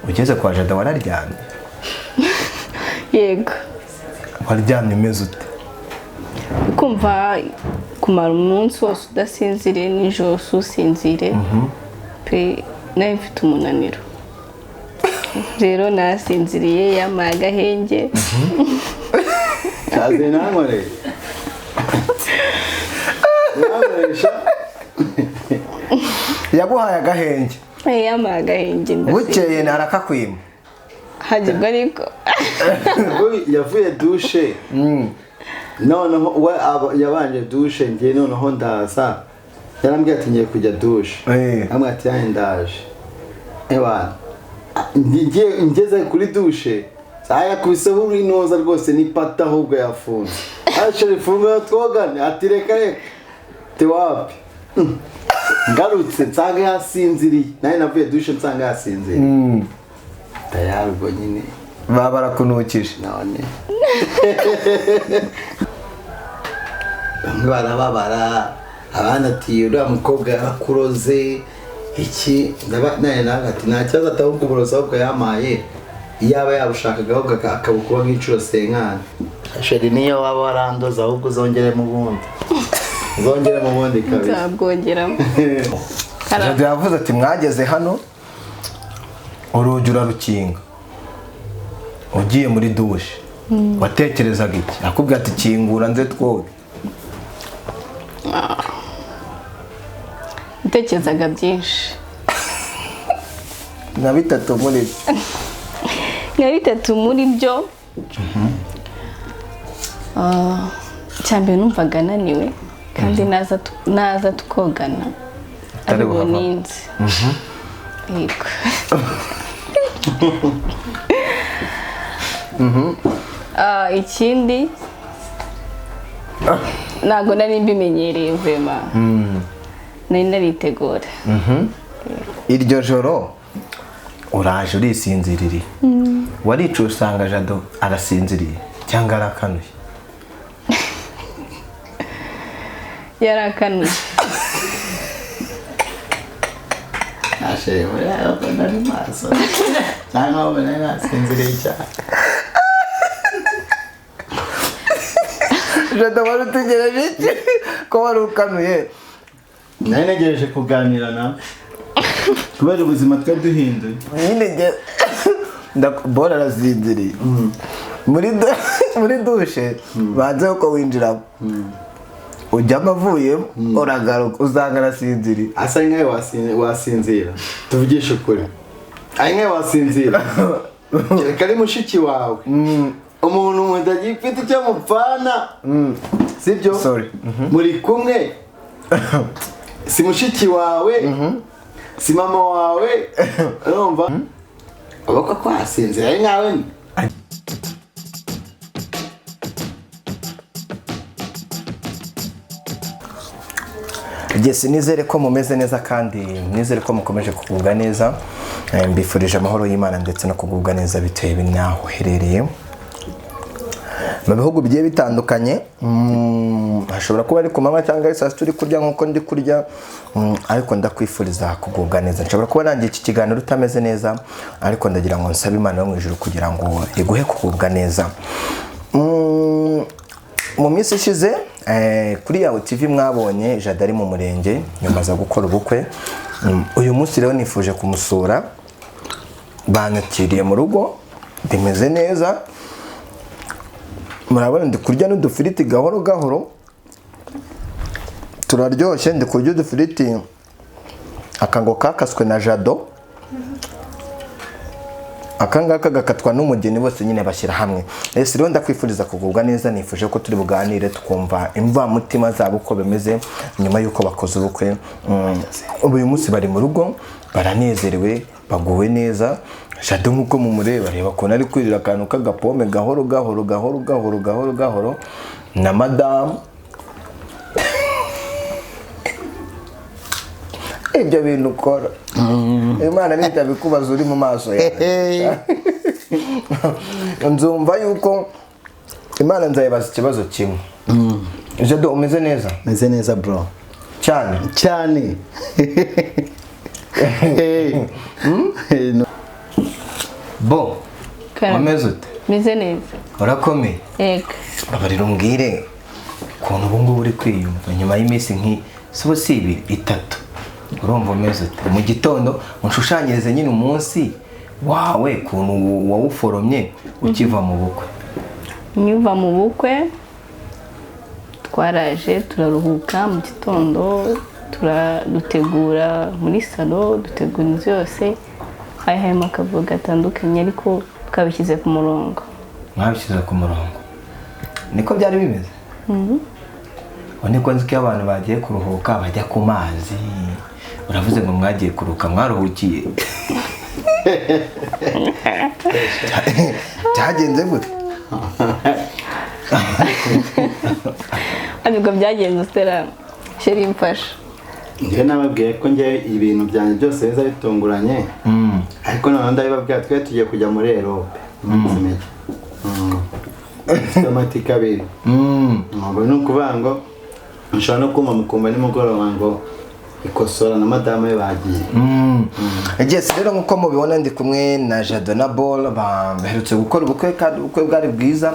ugeze kwa Jada wararyamye? Yego. Waryamye umeze ute? Kumva kumara umunsi wose udasinziriye nijoro usinzire pe nawe mfite umunaniro rero nasinziriye yamaye agahenge kaze nankoreye yaguhaye agahenge? yamaye agahenge bukeye narakakwima hagirwa ariko yavuye dushe noneho we yabanje dushe ngiye noneho ndaza yarambwiye ati ngiye kujya dushe amwe ati yahe ndaje ewa ngeze kuri dushe yakubiseho urinoza rwose n'ipata ahubwo yafunze ashira ifunga twogane ati reka reka tewapi ngarutse nsanga yasinziriye naye navuye dushe nsanga yasinziriye tayari ubwo nyine barakunukije none bamwe barababara abandi ati uriya mukobwa yarakuroze iki naye nawe ati nta kibazo atahubwo uburozi ahubwo yamaye iyaba yabushakaga ahubwo akabukuba nk'inshuro senkani sheri niyo waba warandoza ahubwo uzongere mu bundi kabisa nzabwongeramo Jada yavuze ati mwageze hano urugi urarukinga ugiye muri dushe watekerezaga iki? akubwira ati kingura nze twoge. natekerezaga byinshi nka bitatu muri byo cyambere numvaga naniwe kandi naza tukogana ariko ninzi yego ikindi ntago nari mbimenyereye vema nari naritegura iryo joro uraje urisinziririye waricuye usanga Jado arasinziriye cyangwa arakanuye? yarakanuye asheri muri ayo nari maso cyangwa wowe nari nasinziriye cyane Jado wari utegereje iki ko wari ukanuye? nari negereje kuganira nawe kubera ubuzima twari duhinduye nyine bora arasinziriye muri dushe banze uko winjiramo ujyamo avuyemo uragaruka usanga arasinziriye. asa nkaho wasinzira tuvugishe ukuri ari nkaho wasinzira reka ari mushiki wawe umuntu mudagifite icyo mupfana sibyo muri kumwe si mushiki wawe si mama wawe urumva abako kwasinzira ari nkawe Jesse nizere ko mumeze neza kandi nizere ko mukomeje kugubwa neza. Mbifurije amahoro y'Imana ndetse no kugubwa neza bitewe n'aho uherereye mu bihugu bigiye bitandukanye. Hashobora kuba ari ku manywa cyangwa saa sita uri kurya nk'uko ndi kurya, ariko ndakwifuriza kugubwa neza. Nshobora kuba nangiye iki kiganiro utameze neza, ariko ndagira ngo nsabe Imana yo mu ijuru kugira ngo iguhe kugubwa neza. Mu minsi ishize kuri Yawe TV mwabonye Jada ari mu murenge nyuma za gukora ubukwe. Uyu munsi rero nifuje kumusura, banyakiriye mu rugo bimeze neza. Murabona ndi kurya n'udufiriti gahoro gahoro turaryoshye. ndi kurya udufiriti akango kakaswe na Jado, akangaka gakatwa n'umugeni bose nyine bashyira hamwe. Ese rero ndakwifuriza kugubwa neza, nifuje ko turi buganire tukumva imva mutima zabo uko bemeze nyuma yuko bakoze ubukwe. Uyu munsi bari mu rugo baranezerewe baguwe neza. Jado nkuko mumureba reba ko nari kwirira akantu k'agapome gahoro gahoro gahoro gahoro gahoro gahoro na madamu. Ibyo bintu ukora Imana nitabikubaza uri mu maso yawe. Nzumva yuko Imana nzayibaza ikibazo kimwe. Jado umeze neza? meze neza bro cyane cyane bo umeze ute meze neza urakomeye yego abarira umbwire ukuntu ubu ngubu uri kwiyumva nyuma y'iminsi si ibiri itatu urumva umeze ute mu gitondo unshushanyirize nyine umunsi wawe ukuntu wawuforomye ukiva mu bukwe nyuva mu bukwe twaraje turaruhuka mu gitondo dutegura muri salo dutegura inzu yose hari harimo akavuga gatandukanye ariko twabishyize ku murongo mwabishyize ku murongo niko byari bimeze niko nzi ko iyo abantu bagiye kuruhuka bajya ku mazi uravuze ngo mwagiye kuruhuka mwaruhukiye byagenze gute ariko byagenze utera sheri mfasha njye nababwiye ko njye ibintu byanjye byose biza bitunguranye ariko noneho ndabibabwira twe tugiye kujya muri Europe iminsi mike amatika abiri ntabwo ni ukuvuga ngo nshobora no kumva mukumva nimugoroba ngo ikosora na madamu we bagiye Yes, rero nkuko mubibona ndi kumwe na Jado na Ball baherutse gukora ubukwe kandi ubukwe bwari bwiza.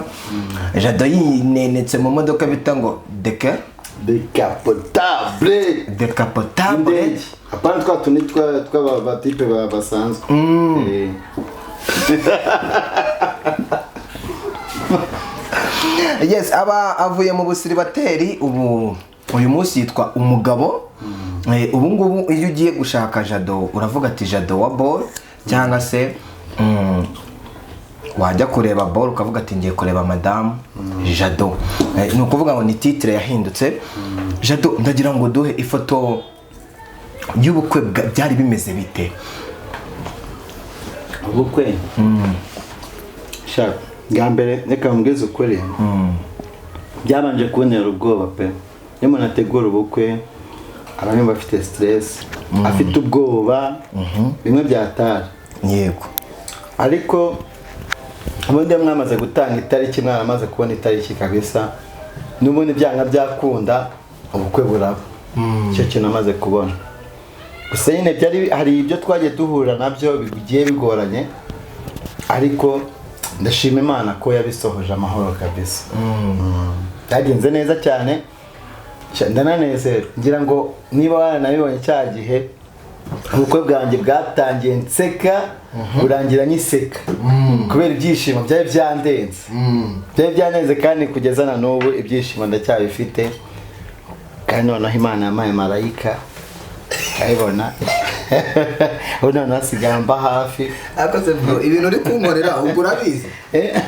Jado yinenetse mu modoka bita ngo Decapotable. Decapotable. Apana twa tundi tw'abatipe basanzwe. Yes, aba avuye mu busiribateri uyu munsi yitwa umugabo. Ubu ngubu iyo ugiye gushaka Jado uravuga ati Jado wa Ball cyangwa se wajya kureba Ball ukavuga ati ngiye kureba madamu Jado. Ni ukuvuga ngo ni titre yahindutse. Jado ndagira ngo duhe ifoto y'ubukwe byari bimeze bite? Ubukwe shaka bwa mbere reka mbwize ukuri byabanje kubonera ubwoba pe iyo umuntu ategura ubukwe abantu bafite stress afite ubwoba bimwe byatara yego ariko ubundi mwamaze gutanga itariki mwaramaze kubona itariki kabisa n'ubundi byanga byakunda ubukwe buraba icyo kintu amaze kubona gusa nyine byari hari ibyo twagiye duhura nabyo bigiye bigoranye ariko ndashima Imana ko yabisohoje amahoro kabisa byagenze neza cyane ndananezerwa ngira ngo niba waranabibonye cya gihe ubukwe bwanjye bwatangiye nseka burangira nyiseka kubera ibyishimo byari byandenze kandi kugeza na n'ubu ibyishimo ndacyabifite kandi noneho Imana yampaye marayika kayibona ubona nasigaye mba hafi akoze bro ibintu uri kunkorera ubwo urabizi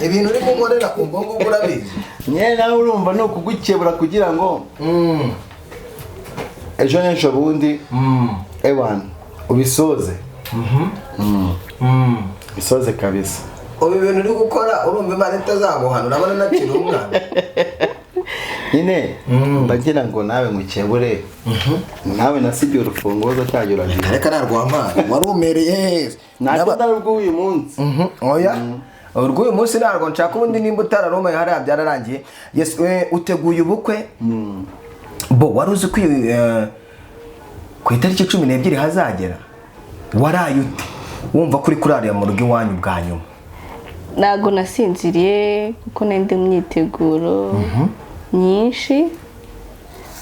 ibintu uri kunkorera ubwo urabizi nawe urumva no kugukebura kugira ngo ejo n'ejo bundi ewan ubisoze bisoze kabisa ubu ibintu uri gukora urumva Imana itazaguhana urabona nakiri umwana nyine bagira ngo nawe ngukebure nawe nasigiye urufunguzo cyagira uragira reka narwamana warumereye ntabwo ndarubwo uyu munsi oya urw'uyu munsi narwo nshaka ubundi nimba utararumaye hariya byararangiye. Yes, uteguye ubukwe bo wari uzi ko ku itariki 12 hazagera waraye ute wumva kuri kurariya mu rugo iwanyu bwa nyuma? ntago nasinziriye kuko nende myiteguro nyinshi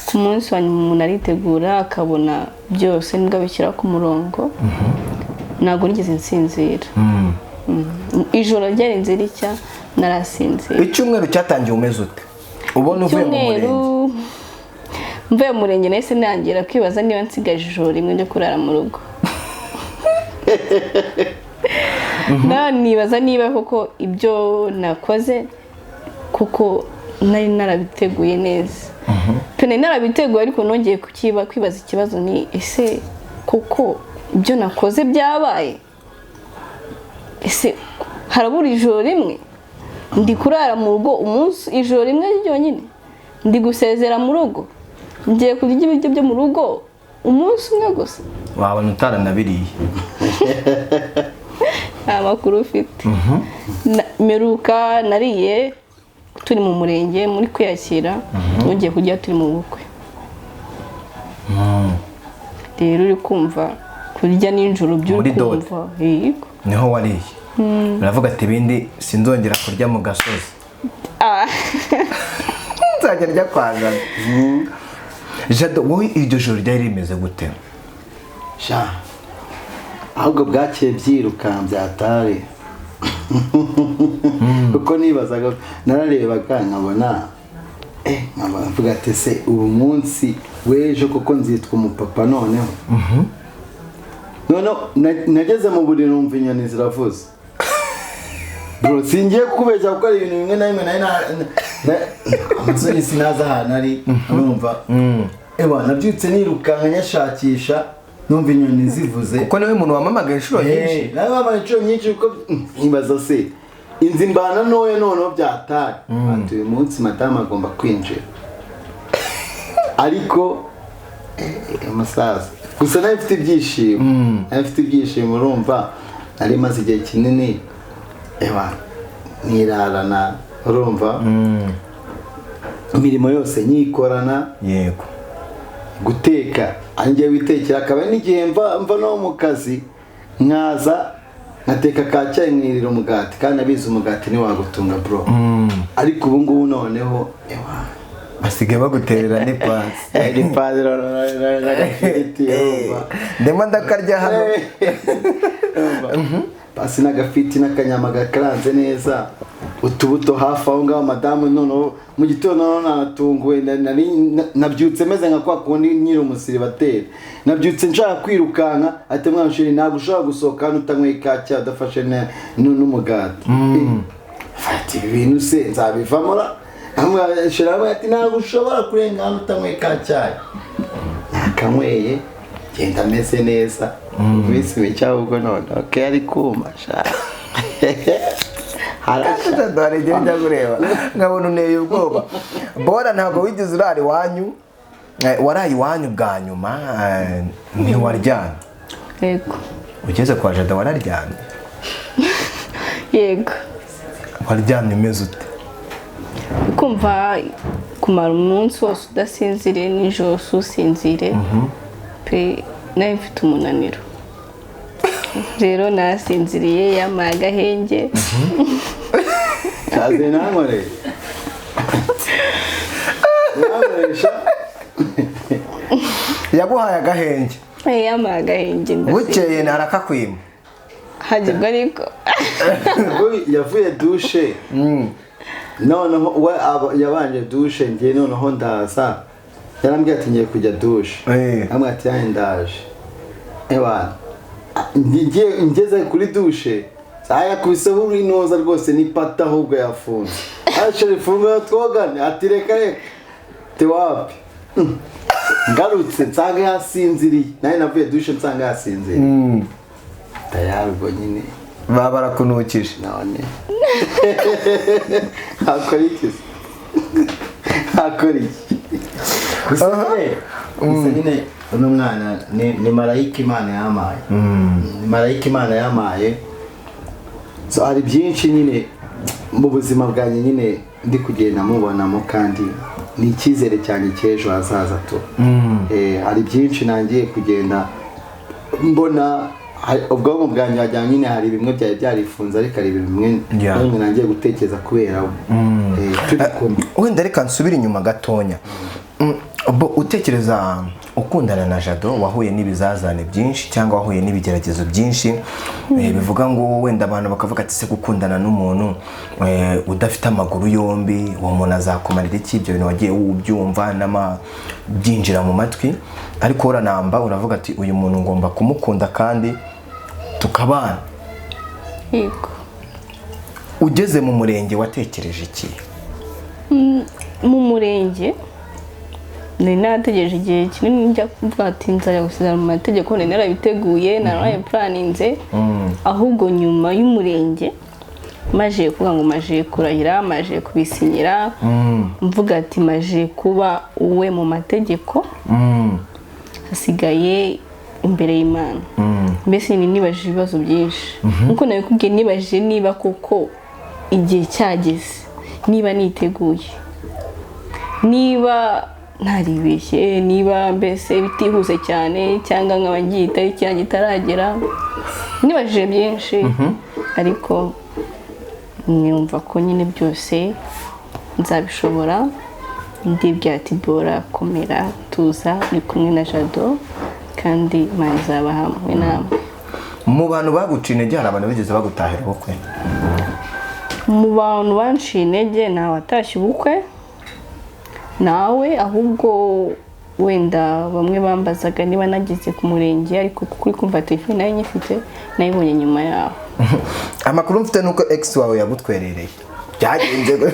ku munsi wa nyuma umuntu aritegura akabona byose nibwo bishyira ku murongo ntago nigeze nsinzira ijoro ryarenze ricya narasinzira. Icyumweru cyatangiye umeze ute ubona uvuye mu murenge? mvuye mu murenge nahise nangira kwibaza niba nsigaje ijoro rimwe ryo kurara mu rugo nibaza niba koko ibyo nakoze kuko nari narabiteguye neza pene narabiteguye ariko nongeye kwibaza ikibazo ni ese koko ibyo nakoze byabaye ese harabura ijoro rimwe ndi kurara mu rugo umunsi ijoro rimwe ryonyine ndi gusezera mu rugo ngiye kurya ibiryo byo mu rugo umunsi umwe gusa wabona utaranabiriye nta makuru ufite meruka nariye turi mu murenge muri kwiyakira nongeye kurya turi mu bukwe rero uri kumva kurya n'ijoro by'uri kumva niho wariye uravuga ati ibindi sinzongera kurya mu gasozi nzajya rya kwa Jado. Jado, wowe iryo joro ryari rimeze gute? sha ahubwo bwakeye byiruka byatare kuko nibazaga nararebaga nkabona mvuga ati se ubu munsi w'ejo kuko nzitwa umupapa noneho nageze mu buriri numva inyoni ziravuze bro singiye kukubeshya kuko ari ibintu bimwe na bimwe amasoni sinaza ahantu ari numva nabyutse nirukanka nyashakisha numva inyoni zivuze kuko niwe muntu wamamagaye inshuro nyinshi. nawe wamamaye inshuro nyinshi kuko nkibaza se inzu imbana ntoya noneho byatari ati uyu munsi madamu agomba kwinjira ariko amasaza gusa nawe mfite ibyishimo urumva nari maze igihe kinini nirarana urumva imirimo yose nyikorana yego guteka angiye witekera akaba n'igihe mva no mu kazi nkaza nkateka ka cyayi mwirira umugati kandi abizi umugati ni wagutunga bro ariko ubu ngubu noneho basigaye baguterera n'ipasi n'agafiriti ndimo ndakarya hano pasi n'agafiti n'akanyama gakaranze neza utubuto hafi aho ngaho madamu noneho mu gitondo nanatunguwe nabyutse meze nka kwa kundi nyiri umusiribateri nabyutse nshaka kwirukanka ati mwanshiri ntabwo ushobora gusohoka hano utanyweye ka cyayi udafashe n'umugati ati ibi bintu se nzabivamo shiraho ati ntabwo ushobora kurenga hano utanyweye ka cyayi nakanyweye genda ameze neza bisi bicaho ubwo none okay ari kuma sha harasha dore genda kureba nkabona uneye ubwoba bora ntabwo wigeze urari wanyu warayi wanyu bwa nyuma ntiwaryana yego ugeze kwa Jado wararyana yego waryamye umeze ute kumva kumara umunsi wose udasinzire nijoro usinzire pe nawe mfite umunaniro rero nasinziriye yamaye agahenge kaze namore yaguhaye agahenge yamaye agahenge bukeye narakakwima hagibwa ariko yavuye dushe noneho we yabanje dushe ngiye noneho ndaza yarambwiye ati ngiye kujya dushe amwe ati yahe ndaje ngeze kuri dushe yakubiseho urinoza rwose n'ipata ahubwo yafunze ashari fungura twogane ati reka tewapi ngarutse nsanga yasinziriye nawe navuye dushe nsanga yasinziriye tayari ubwo nyine baba barakunukije none hakora iki gusa nyine uno mwana ni marayika imana yamaye ni marayika imana yamaye so hari byinshi nyine mu buzima bwanjye nyine ndi kugenda mubonamo kandi ni icyizere cyane cy'ejo hazaza tu hari byinshi nangiye kugenda mbona ubwonko bwanjye wajyanye nyine hari bimwe byari byarifunze ariko hari bimwe nangiye gutekereza kubera wenda reka nsubire inyuma gatonya utekereza ukundana na Jado wahuye n'ibizazane byinshi cyangwa wahuye n'ibigeragezo byinshi bivuga ngo wenda abantu bakavuga ati se gukundana n'umuntu udafite amaguru yombi uwo muntu azakumarira iki ibyo bintu wagiye ubyumva byinjira mu matwi ariko uranamba uravuga ati uyu muntu ngomba kumukunda kandi tukabana yego ugeze mu murenge watekereje iki mu murenge nari nategereje igihe kinini njya kuvuga ati nzajya gusezerana mu mategeko nari narabiteguye naraye planinze ahubwo nyuma y'umurenge maje kuvuga ngo maje kurahira maje kubisinyira mvuga ati maje kuba uwe mu mategeko hasigaye imbere y'Imana mbese nibaje ibibazo byinshi nkuko nabikubwiye nibaje niba koko igihe cyageze niba niteguye niba ntaribeshye niba mbese bitihuse cyane cyangwa nkaba ngiye itariki yanjye itaragera nibajije byinshi ariko nyumva ko nyine byose nzabishobora. Ndibwira ati Bora komera tuza ni kumwe na Jado kandi Imana izaba hamwe namwe. Mu bantu baguciye intege hari abantu bigeze bagutahira ubukwe? Mu bantu banciye intege nta watashye ubukwe nawe, ahubwo wenda bamwe bambazaga niba nagize ku murenge, ariko kuri kumva telefone nayo nyifite nayibonye nyuma yaho. Amakuru mfite nuko ex wawe yagutwerereye byagenze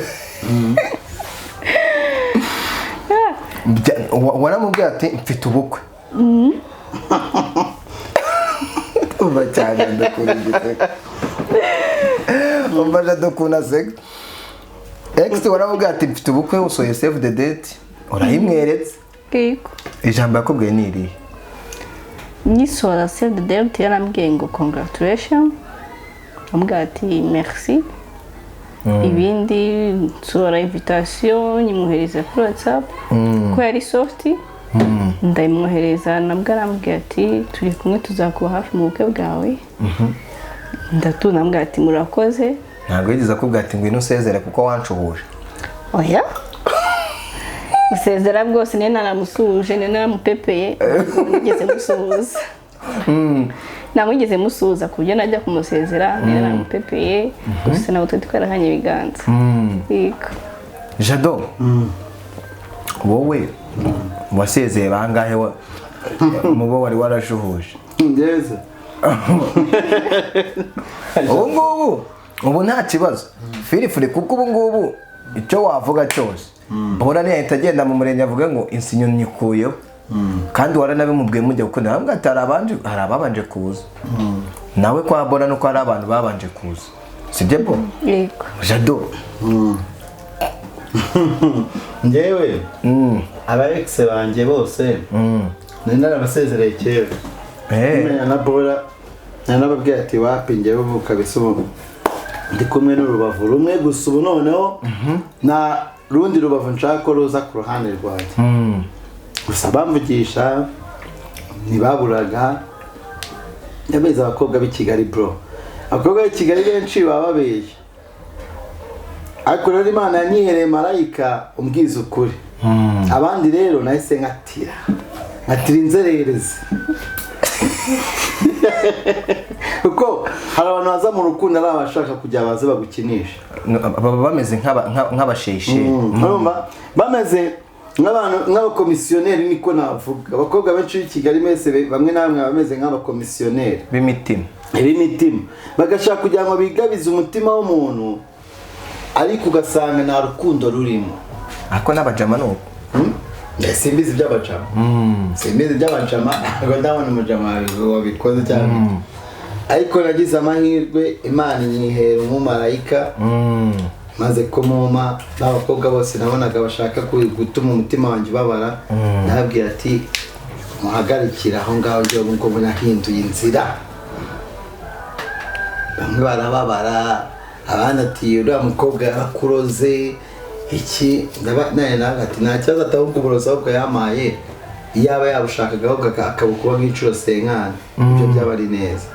waramubwiye ati mfite ubukwe? Umva cyane ndakunda igitego, umva ndakunda sega. Ex waramubwiye ati mfite ubukwe, usoye save the date urayimweretse? Yego. Ijambo yakubwiye ni irihe? Nyisora save the date yarambwiye ngo congratulations, ambwiye ati merci. Ibindi nsora invitation nyimuhereza kuri WhatsApp ko yari soft, ndayimwohereza nabwo arambwiye ati turi kumwe tuzakuba hafi mu bukwe bwawe. Ndatuna ambwiye ati murakoze. Ntabwo yigeze akubwira ati ngwino usezere kuko wancuhuje? Oya, usezera bwose nene naramusuje, nene naramupepeye, nigeze musuhuza. Namwigeze musuhuza ku buryo najya kumusezera, nene naramupepeye, gusa nawe twarahanye ibiganza. Yego. Jado, wowe wasezeye bangahe mu bo wari warashuhuje? Ndeze. Ubu nta kibazo firifuri, kuko ubu ngubu icyo wavuga cyose Bora ntiyahita agenda mu murenge avuga ngo insinyo nyikuyeho, kandi waranabimubwiye mujya gukunda. Ntabwo hari ababanje kuza nawe kwa Bora nuko hari abantu babanje kuza, sibyo bo? Yego. Jado, njyewe aba ex banjye bose nari narabasezereye kera. Menya na Bora nanababwiye ati wapi njyewe ubu kabisa ubu ndi kumwe n'urubavu rumwe gusa, ubu noneho na rundi rubavu nshaka ko ruza ku ruhande rwanjye. Gusa bamvugisha ntibaburaga yabeza abakobwa b'i Kigali bro. Abakobwa b'i Kigali benshi baba babeshya, ariko rero Imana yanyihereye marayika umbwiza ukuri. Abandi rero nahise nkatira inzererezi kuko hari abantu baza mu rukundo ari abashaka kujya baze bagukinisha, baba bameze nk'abasheshe, bameze nk'abakomisiyoneri, niko navuga. Abakobwa benshi b'i Kigali mese bamwe na bamwe bameze nk'abakomisiyoneri b'imitima, bagashaka kugira ngo bigabize umutima w'umuntu, ariko ugasanga nta rukundo rurimo. Ako n'abajama nuko simbizi by'abajama, simbizi by'abajama, ngo ndabona umujama wabikoze cyane. Ariko nagize amahirwe, Imana inyihera umumarayika, maze kumuma n'abakobwa bose nabonaga bashaka gutuma umutima wanjye ubabara. Nababwira ati muhagarikira aho ngaho, njyewe ubwo nahinduye inzira. Bamwe barababara, abandi ati uriya mukobwa yarakuroze iki, naye nawe ati nta kibazo, atahubwo uburozi ahubwo yamaye, iyaba yabushakaga ahubwo akabukuba nk'inshuro senkani, ibyo byaba ari neza.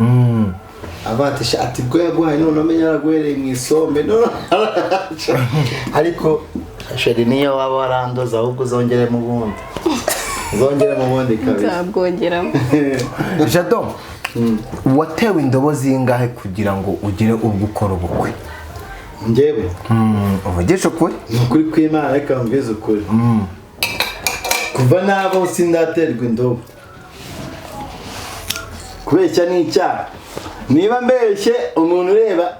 Abatisha ati bwo yaguhaye none amenya yaraguhereye mu isombe, ariko sheri niyo waba warandoza ahubwo uzongere mu bundi kabisa. Nzabwongeramo. Jado, watewe indobo zingahe kugira ngo ugire ubwo ukora ubukwe? Njyewe uvugisha ukuri? Ni ukuri kw'Imana, reka mbize ukuri. Kuva nabo sindaterwa indobo, kubeshya ni icyaha. Niba mbeshye umuntu ureba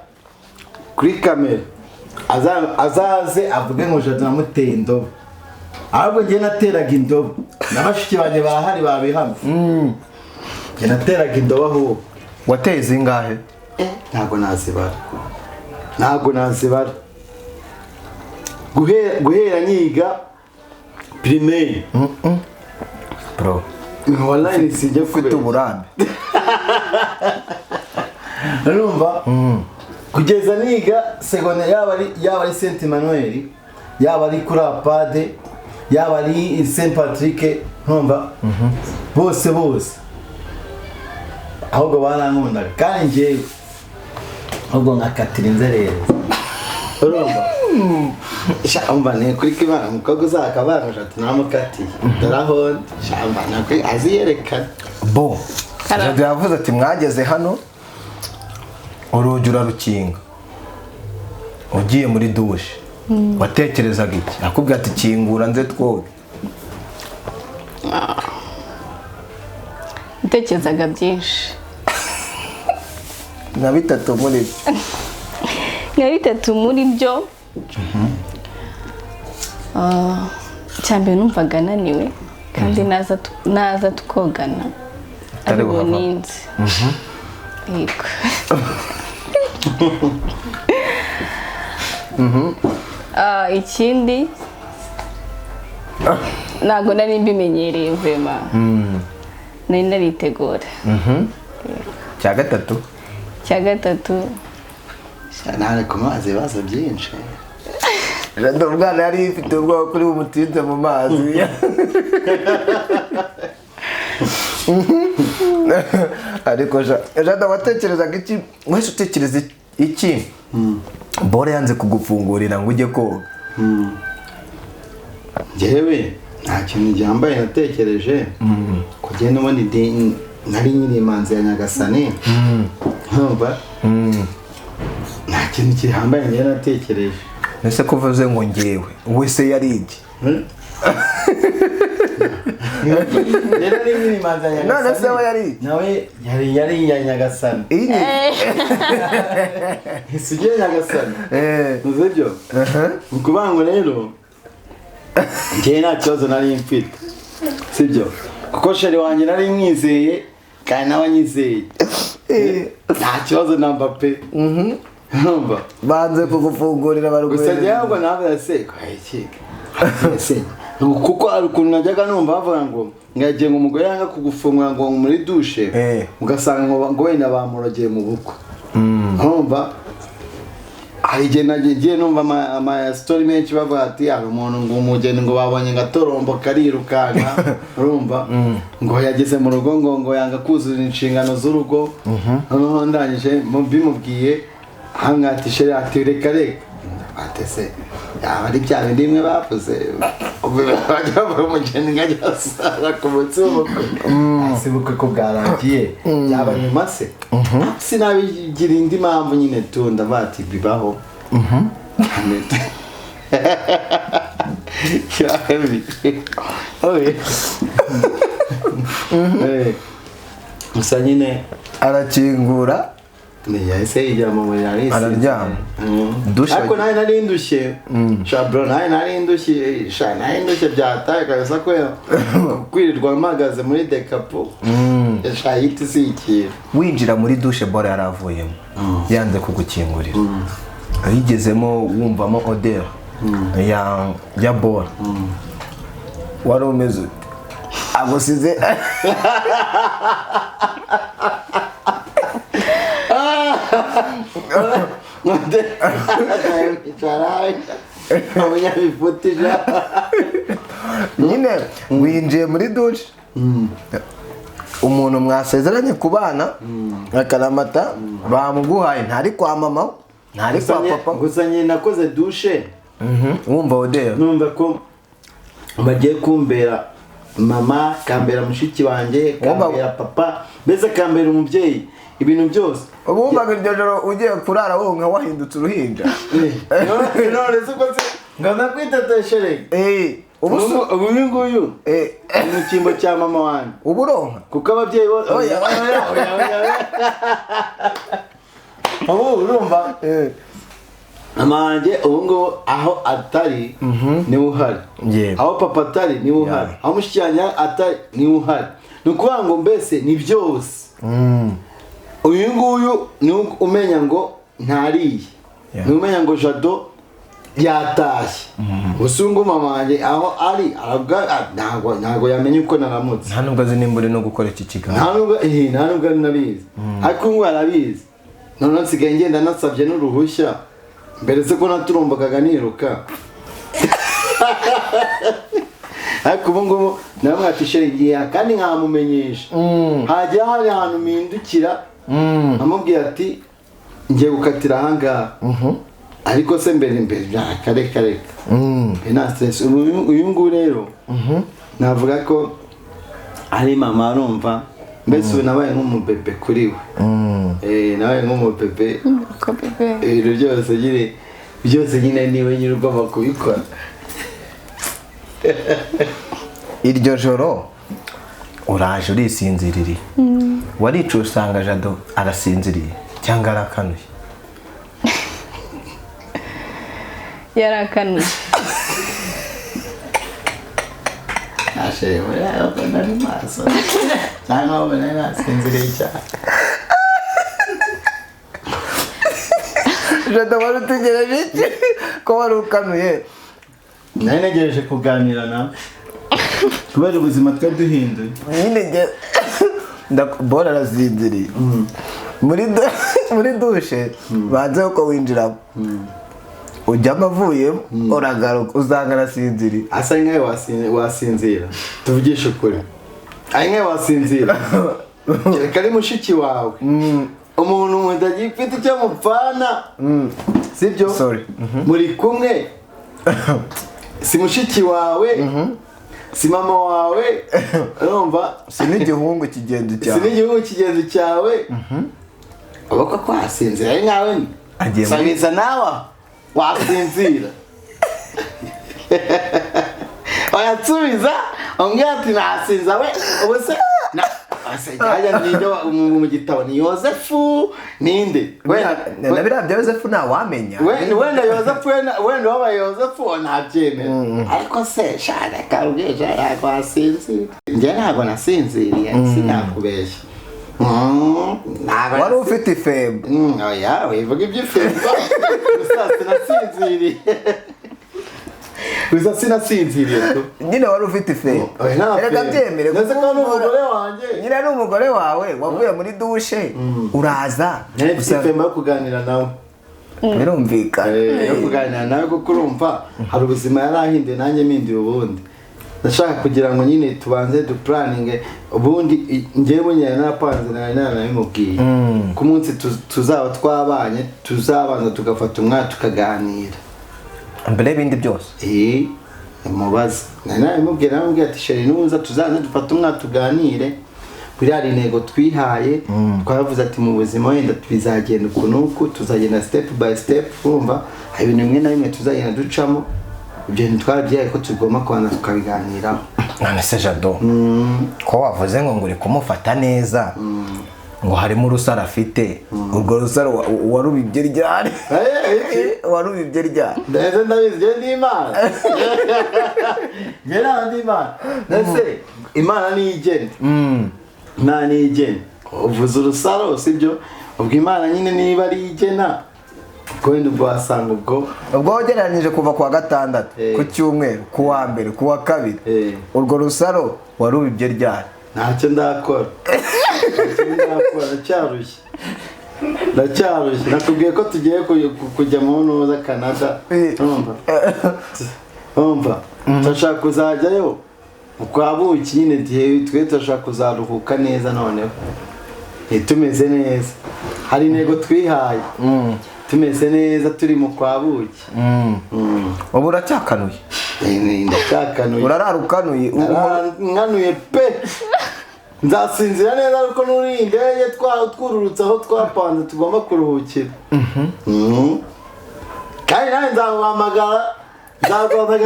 kuri kamera azaze avuge ngo Jado namuteye indobo, ahubwo njye nateraga indobo, n'abashiki banjye bahari babihamye. Njye nateraga indobo ahubwo. Wateye zingahe? Ntabwo nazibara. Guhera nyiga primaire. Bro, wallahi sijya ufite uburambe. Urumva? Kugeza niga secondaire, yaba ari Saint Emmanuel, yaba ari kuri Apade, yaba ari Saint Patrick, urumva? Bose ahubwo barankundaga kandi njyewe ahubwo nkakatira inzererezi urumva shamba ni kuri kibana umukobwa uzakabana ati namukatiye daraho shamba nakwi aziyerekana bo Jado yavuze ati mwageze hano urugi urarukinga ugiye muri dushe watekerezaga iki akubwira ati kingura nze twoge natekerezaga byinshi nka bitatu muri byo nka bitatu muri byo cyambere numvaga naniwe kandi naza tukogana ariko ninzi yego ikindi ntabwo nari mbimenyereye vema nari naritegura cya gatatu nane kumazi ibibazo byinshi Jado umwana yari yifite ubwoba kuri bumutinze mu mazi ariko Jado watekerezaga iki wese utekereza iki Bora yanze kugufungurira ngo ujye koga njyewe nta kintu gihambaye natekereje kugenda ubundi nari nyiri imanzi ya Nyagasani nkumva nta kintu gihambaye njyewe natekereje ese kuvuze ngo njyewe wese yari iki none se we yari nawe yari ya Nyagasani isugiye Nyagasani nuzibyo ukuvuga ngo rero njyewe nta kibazo nari mfite sibyo kuko sheri wanjye nari mwizeye kandi nawe anyizeye nta kibazo namba pe numva banze kugufungurira gusa njyewe navuga se kuko hari ukuntu najyaga numva bavuga ngo ngagiye ngo umugore yanga kugufungura ngo muri dushe ugasanga ngo wenda bamurogeye mu bukwe numva hari igihe nagiye numva ama story menshi bavuga ati hari umuntu ngo umugeni ngo babonye ngatorombo karirukanka urumva ngo yageze mu rugo ngo yanga kuzuza inshingano z'urugo noneho ndangije bimubwiye hamwe ati sheri ati reka atese yaba ari bya bindi bimwe bavuze bajya umugeni ngajya asara ku munsi w'ubukwe asibukwe ko bwarangiye byaba nyuma se sinabigira indi mpamvu nyine tu ndabati bibaho gusa nyine arakingura yahise yijya mu muriro araryama ariko nawe nari indushye shabro nawe nari indushye byataye kabisa ko kwirirwa mpagaze muri dekapo yashayiti si ikintu winjira muri dushe Bora yaravuyemo yanze kugukingurira ayigezemo wumvamo odeur ya Bora wari umeze ute agusize nyine winjiye muri dushe umuntu mwasezeranye kubana akaramata bamuguhaye ntari kwa mama ntari kwa papa gusa nyine nakoze dushe wumva odeur numva ko bagiye kumbera mama kambera mushiki wanjye kambera papa mbese kambera umubyeyi ibintu byose ubumvaga iryo joro ugiye kurara wonka wahindutse uruhinja none se uko se ngana kwitetesherega ubu nguyu ni mu cyimbo cya mama wanjye ubu uronka kuko ababyeyi bose ubu urumva mama wanjye ubu ngubu aho atari niwe uhari aho papa atari niwe uhari aho mushiki wanjye atari niwe uhari ni ukuvuga ngo mbese ni byose uyu nguyu ni umenya ngo ntariye ni umenya ngo Jado yatashye usungu mama wanjye aho ari ntabwo yamenye uko naramutse nta nubwo azi nimba uri no gukora iki kiganiro nta nubwo ari nabizi ariko ubu arabizi noneho nsigaye ngenda nasabye n'uruhushya mbere se ko naturumbukaga niruka ariko ubu ngubu nawe ati sheri ngiye kandi nkamumenyesha hajya hari ahantu mpindukira amubwira ati ngiye gukatira ahangaha ariko se mbere reka nta stress. Uyu nguyu rero navuga ko ari mama arumva mbese ubu nabaye nk'umubebe kuri we nabaye nk'umubebe ibintu byose nyine niwe nyine ugomba kubikora. iryo joro uraje urisinziririye waricuye usanga Jado arasinziriye cyangwa arakanuye? yarakanuye. Ashewe yabona ari maso cyangwa wabona nasinziriye cyane. Jado wari utegereje iki ko wari ukanuye? Nari ntegereje kuganira nawe kubera ubuzima twe duhinduye nyine bora arasinziriye muri dushe banze uko winjiramo ujyamo avuyemo uragaruka usanga arasinziriye. asa nkaho wasinzira tuvugishe ukuri ari nkaho wasinzira kereka ari mushiki wawe umuntu mudagifite icyo mupfana sibyo muri kumwe si mushiki wawe si mama wawe urumva si n'igihungu kigenzi cyawe ubako kwasinzira ari nkawe sabiza nawe wasinzira wayatsubiza umbwira ati nasinza we ubu se ajya ninde mu gitabo ni Yosefu ninde na biriya bya Yosefu ntawamenya wenda Yosefu wenda wabaye Yosefu ntabyemera ariko se shaka karubyeje yakwasinzira njye ntabwo nasinziriye sinakubeshya wari ufite ifemba oya wivuga iby'ifemba gusa sinasinziriye nyine wari ufite ifemba reka byemere nyine ari umugore wawe wavuye muri dushe uraza ufite ifemba yo kuganira nawe birumvikana yo kuganira nawe kuko urumva hari ubuzima yari ahinduye nanjye mpinduye ubundi ndashaka kugira ngo nyine tubanze dupuraninge ubundi njyewe nyine narapanze nabimubwiye ku munsi tuzaba twabanye tuzabanza tugafata umwanya tukaganira mbere y'ibindi byose mubaze nabimubwira ati sheri nuza tuzaza dufata umwanya tuganire kuri hari intego twihaye twaravuze ati mu buzima wenda bizagenda uku n'uku tuzagenda step by step urumva hari ibintu bimwe na bimwe tuzagenda ducamo ibyo bintu twabyaye ko tugomba kubanza tukabiganiraho. none se Jado ko wavuze ngo uri kumufata neza ngo harimo urusaro afite urwo rusaro warubibye ryari? warubibye ryari? ndetse ndabizi njye ndi Imana njye ntabwo ndi Imana ndetse Imana niyo igena Imana niyo igena uvuze urusaro sibyo ubwo Imana nyine niba ari igena wenda ubwo wasanga ubwo wagereranyije kuva ku wa gatandatu ku cyumweru ku wa mbere ku wa kabiri urwo rusaro warubibye ryari? ntacyo ndakora ndacyarushye nakubwiye ko tugiye kujya mu ntuza Canada urumva turashaka kuzajyayo kwa buki nyine twe turashaka kuzaruhuka neza noneho tumeze neza hari intego twihaye tumeze neza turi mu kwa buki ubu uracyakanuye? ndacyakanuye. urarara ukanuye? nkanuye pe nzasinzira neza ariko n'uri indege twururutse aho twapanze tugomba kuruhukira kandi nawe nzaguhamagara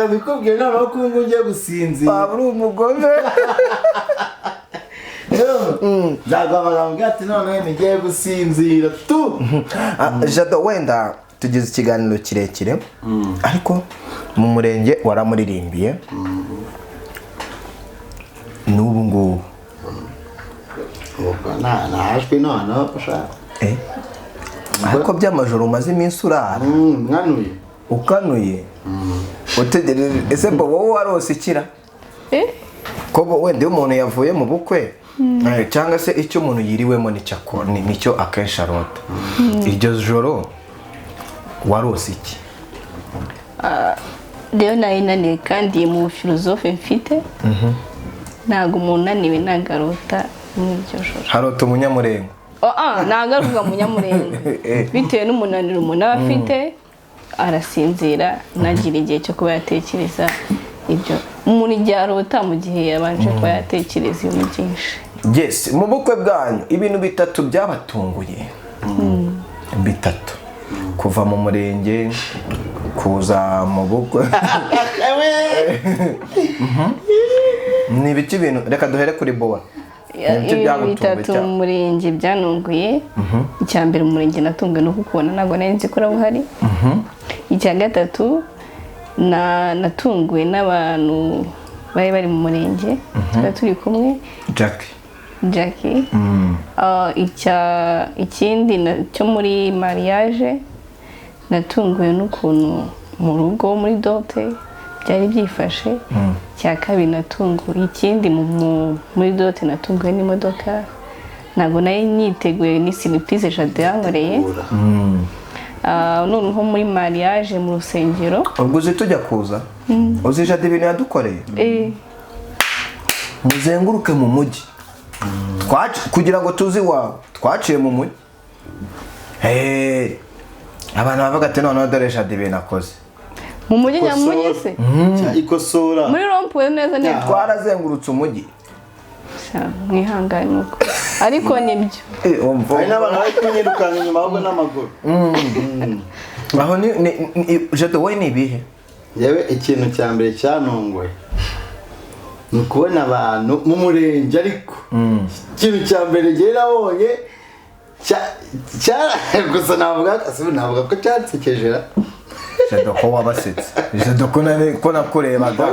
mbikubwire noneho ko ubu ugiye gusinzira waba uri umugome nzaguhamagara mbwira ati noneho ntigiye gusinzira tu Jado wenda tugize ikiganiro kirekire ariko mu murenge waramuririmbiye n'ubu ngubu ntajwi noneho ushaka ariko by'amajoro umaze iminsi urara nkanuye ukanuye utegereje ese wowe warose ikira ko wenda iyo umuntu yavuye mu bukwe cyangwa se icyo umuntu yiriwemo nicyo akenshi arota iryo joro warose iki? rero nari naniwe kandi mu filozofe mfite ntabwo umuntu unaniwe ntagarota muri iryo joro. harota umunyamurengo. ntagaruka munyamurenge bitewe n'umunaniro umuntu aba afite arasinzira ntagire igihe cyo kuba yatekereza ibyo umuntu igihe arota mu gihe yabanje kuba yatekereza ibintu byinshi. Yes, mu bukwe bwanyu ibintu bitatu byabatunguye. Bitatu kuva mu murenge kuza mu bukwe. Ni ibiki bintu reka duhere kuri Boa. Ibintu bitatu mu murenge byanunguye. Icya mbere mu murenge natunguwe no kukubona ntabwo nari nzi ko urahari. Icya gatatu natunguwe n'abantu bari mu murenge twari turi kumwe. Jackie. Ikindi cyo muri mariage natunguwe n'ukuntu mu rugo muri dote byari byifashe. Cya kabiri natunguwe ikindi muri dote natunguwe n'imodoka ntabwo nari niteguye ni surprise Jade yankoreye. Noneho muri mariage mu rusengero ubwo uzi tujya kuza uzi Jade ibintu yadukoreye muzenguruke mu mujyi kugira ngo tuzi wawe twaciye mu mujyi abantu bavuga ati noneho dore Jade ibintu akoze mu mujyi nyamujyi se ikosora muri rompuwe neza neza twarazengurutse umujyi mwihangane uko ariko nibyo hari n'abantu bari kunyirukana inyuma ahubwo n'amaguru. aho Jade wowe ni ibihe? Yewe ikintu cya mbere cyantunguye ni ukubona abantu mu murenge ariko ikintu cya mbere ngewe nabonye gusa navuga ko cyansekeje. Jade ko wabasetse. Jade ko nakurebaga.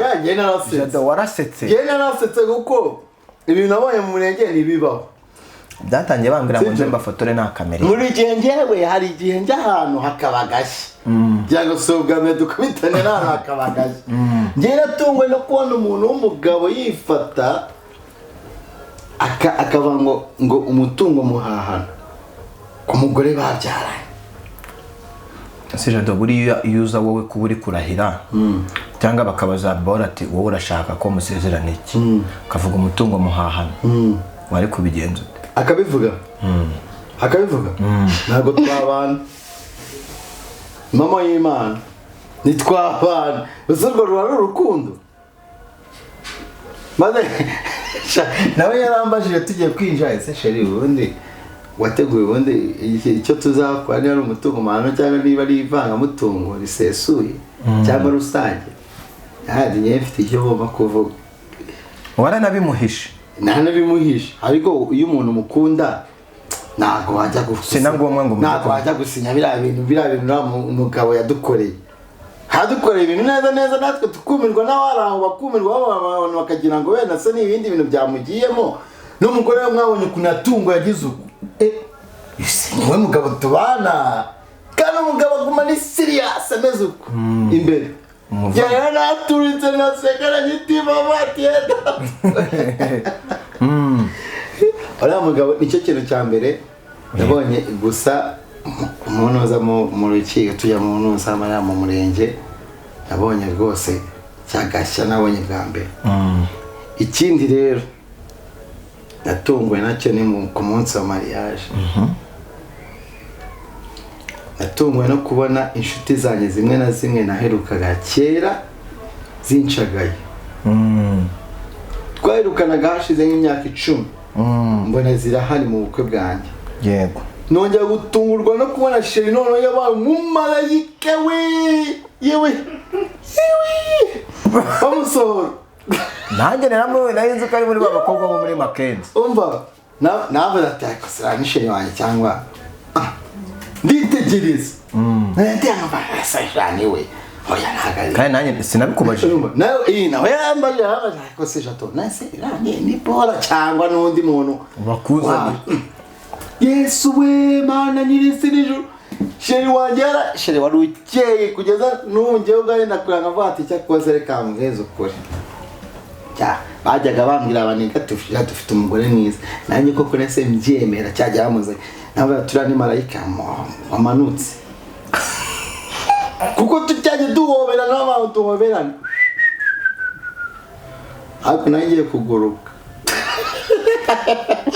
Jade warasetse. Ngewe narasetse kuko ibintu nabonye mu murenge ntibibaho. Byatangiye bambwira ngo nze mbafotore nta kamera. Muri gihe ngewe hari igihe njya ahantu hakaba gashya cyangwa se ubwame dukubitane n'ahantu hakaba gashya. Ngewe natungwe no kubona umuntu w'umugabo yifata akaba ngo umutungo muhahana ku mugore babyaranye. Si Jade buriya iyo uza wowe kuba uri kurahira cyangwa bakabaza Bora ati wowe urashaka ko musezerana iki akavuga umutungo muhahana wari kubigenza akabivuga ntabwo twabana mama y'Imana nitwabana uzi urwo ruba ari urukundo maze nawe yarambajije tugiye kwinjira ese sheri ubundi wateguye ubundi icyo tuzakora niba ari umutungo mahano cyangwa niba ari ivangamutungo risesuye cyangwa rusange ahandi nyewe mfite icyo ngomba kuvuga. waranabimuhishe ariko iyo umuntu mukunda ntabwo wajya gusinya biriya bintu umugabo yadukoreye ibintu neza natwe tukumirwa n'abari aho bakumirwa abantu bakagira ngo wenda se n'ibindi bintu byamugiyemo n'umugore we mwabonye ukuntu yatungo yagize uku niwe mugabo tubana kandi umugabo aguma ni serious ameze uku imbere yari naturitse nasekara nyitima batiyenda uriya mugabo nicyo kintu cya mbere nabonye. gusa umuntu uza mu rukiko tujya mu ntuza mu murenge nabonye rwose cyagashya nabonye bwa mbere. Ikindi rero natunguwe nacyo ni ku munsi wa mariage. Natunguwe no kubona inshuti zanjye zimwe na zimwe naherukaga kera zinshagaye. Twaherukanaga hashize nk'imyaka 10 mbona zirahari mu bukwe bwanjye. Yego. Nongera gutungurwa no kubona sheri noneho yabaye umumarayika yewe bamusohora. Nanjye naramwe nahinze ko ari muri babakobwa bo muri Mackenzie. Umva nawe nataka sira nisheri wanjye cyangwa nditegereza. Ndiyanga basajani we. Oya nagari. Kandi nanjye sinabikubajije. Nawe yambaye ko se jato nase ni Bora cyangwa n'undi muntu bakuzanye. Yesu we mana nyirisi n'ijuru. Sheri wari ukeye kugeza n'ungewe ugahenda kuranga vuga ati cyakoze reka mwezo ukuri. Bajyaga bambwira abanika dufite umugore mwiza nanjye koko nese mbyemera cyajya bamuze nawe turani marayika wamanutse kuko tujyaje duhobera n'abantu tuhoberana ariko nangiye kuguruka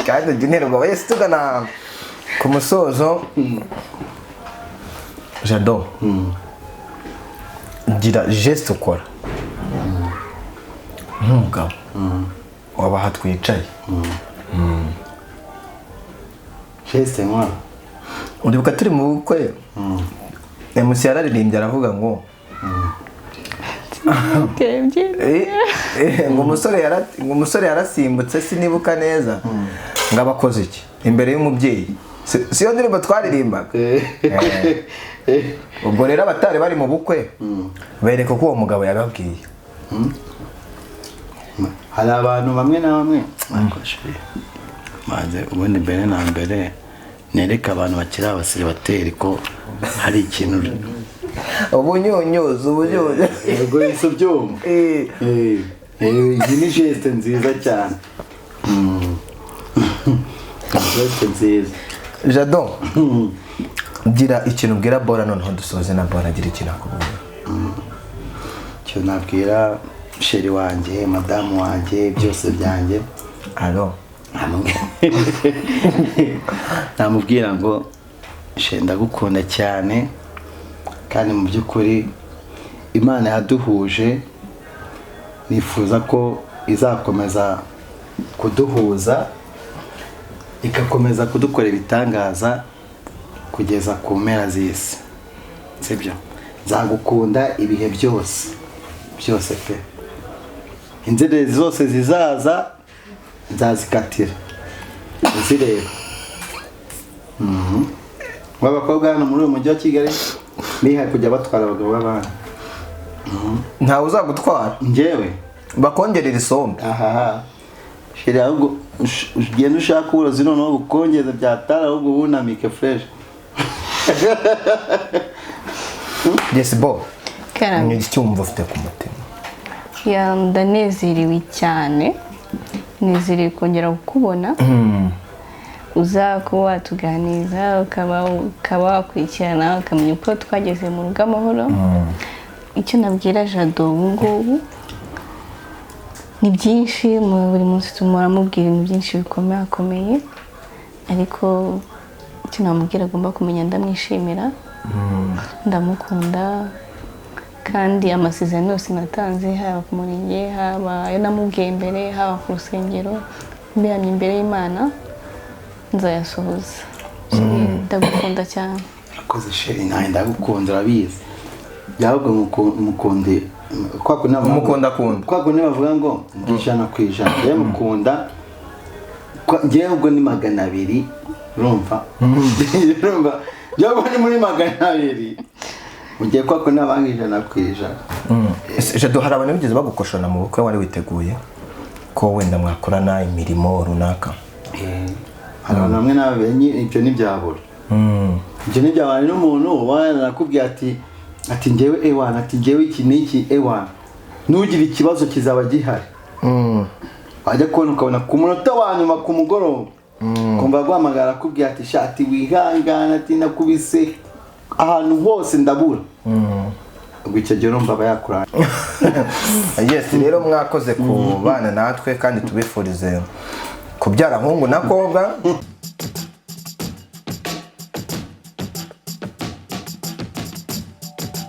kandi ujya unterwa wese tugana ku musozo. Jado gira geste ukora nk'umugabo wabaha twicaye. Geste nkora uribuka turi mu bukwe MC yararirimbye aravuga ngo ngo umusore yarasimbutse sinibuka neza ngo abakoze iki imbere y'umubyeyi. Siyo ndirimbo twaririmbaga. Ubwo rero abatari bari mu bukwe bereka ko uwo mugabo yababwiye. Hari abantu bamwe na bamwe maze ubundi mbere na mbere nereka abantu bakiri abasiribateri ko hari ikintu ubunyunyuzi yego yesu byumva. Iyi ni geste nziza cyane. Geste nziza. Jado gira ikintu ubwira Bora noneho dusoze na Bora gira ikintu akubwira. Cyo nabwira sheri wanjye madamu wanjye byose byanjye. Alo namubwira ngo shenda gukunda cyane kandi mu by'ukuri Imana yaduhuje nifuza ko izakomeza kuduhuza ikakomeza kudukora ibitangaza kugeza ku mpera z'isi. Sibyo nzagukunda ibihe byose pe. Inzererezi zose zizaza nzazikatira uzireba. W'abakobwa hano muri uyu mujyi wa Kigali niha kujya batwara abagabo b'abandi. Ntawe uzagutwara njyewe bakongerera isombe. Shira ahubwo ugenda ushaka uburozi noneho bukongeza byatara ahubwo bunamike fresh. Yes bo Karame. ni icyumva ufite ku mutima. Ndanezerewe cyane, nezerewe kongera kukubona. Uza kuba watuganiriza ukaba wakurikirana ukamenya uko twageze mu rugo amahoro. Icyo nabwira Jado ubu ngubu ni byinshi, buri munsi tumuramubwira ibintu byinshi bikomeye, ariko icyo namubwira agomba kumenya ndamwishimira, ndamukunda, kandi amasezerano yose natanze haba ku murenge, haba ayo namubwiye mbere, haba ku rusengero, mbihamye imbere y'Imana nzayasohoza. Ndagukunda cyane. Akoze sheri nawe ndagukunda urabizi. Yahubwo mukunde kwako Mukunda kwako ne bavuga ngo ijana ku ijana mukunda ngiye ubwo ni 200 urumva. Yahubwo ni muri 200 ugiye kwako n'abanga ijana ku ijana. Jado hari abantu bigeze bagukoshona mu bukwe wari witeguye ko wenda mwakorana imirimo runaka. Hari abantu bamwe n'abenye ibyo ntibyabura. Ibyo ntibyabana n'umuntu wanakubwiye ati njyewe ewana, ati njyewe iki n'iki ewana, nugira ikibazo kizaba gihari. Wajya kubona ukabona ku munota wa nyuma ku mugoroba kumva guhamagara akubwiye ati shati wihangana, ati nakubise ahantu hose ndabura. Ubwo icyo gihe urumva aba yakuranye. Yes, rero mwakoze ku bana natwe kandi tubifurize kubyara hungu na kobwa.